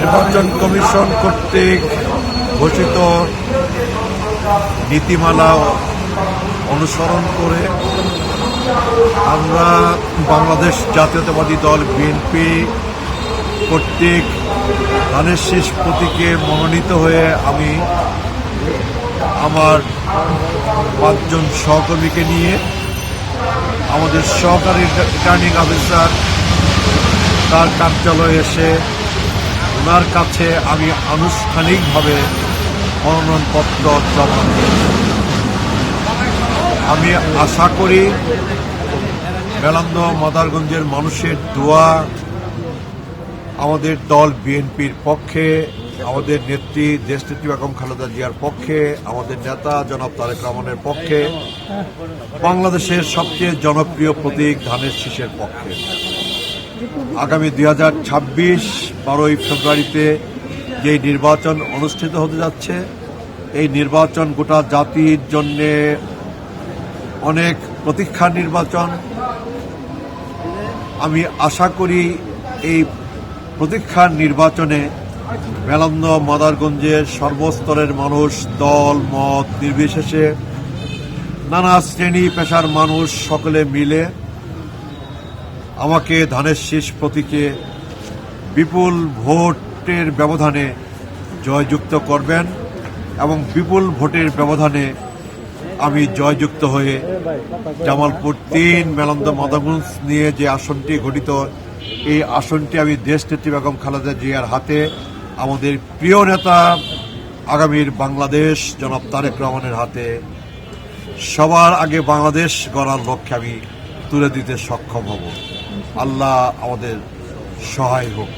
নির্বাচন কমিশন কর্তৃক ঘোষিত নীতিমালা অনুসরণ করে আমরা বাংলাদেশ জাতীয়তাবাদী দল বিএনপি কর্তৃক ধানের শীষ প্রতীকে মনোনীত হয়ে আমি আমার 5 জন সহকর্মীকে নিয়ে আমাদের সহকারী রিটার্নিং অফিসার তার কার্যালয়ে এসে ওনার কাছে আমি আনুষ্ঠানিকভাবে মনোনয়নপত্র জমা দিই। আমি আশা করি মেলান্দ মাদারগঞ্জের মানুষের দোয়া আমাদের দল বিএনপির পক্ষে, আমাদের নেত্রী দেশনেত্রী বেগম খালেদা জিয়ার পক্ষে, আমাদের নেতা জনাব তারেক রহমানের পক্ষে, বাংলাদেশের সবচেয়ে জনপ্রিয় প্রতীক ধানের শীষের পক্ষে। আগামী 2026 12ই ফেব্রুয়ারিতে যে নির্বাচন অনুষ্ঠিত হতে যাচ্ছে, এই নির্বাচন গোটা জাতির জন্যে অনেক প্রতীক্ষার নির্বাচন। আমি আশা করি এই প্রতীক্ষার নির্বাচনে মেলান্দ মাদারগঞ্জের সর্বস্তরের মানুষ, দল মত নির্বিশেষে নানা শ্রেণী পেশার মানুষ সকলে মিলে আমাকে ধানের শীষ প্রতীকে বিপুল ভোটের ব্যবধানে জয়যুক্ত করবেন এবং বিপুল ভোটের ব্যবধানে আমি জয়যুক্ত হয়ে জামালপুর 3 মেলান্দ মাদারগঞ্জ নিয়ে যে আসনটি গঠিত, এই আসনটি আমি দেশনেত্রী বেগম খালেদা জিয়ার হাতে, আমাদের প্রিয় নেতা আগামীর বাংলাদেশ জনাব তারেক রহমানের হাতে সবার আগে বাংলাদেশ গড়ার লক্ষ্যে আমি তুলে দিতে সক্ষম হব। আল্লাহ আমাদের সহায় হোক।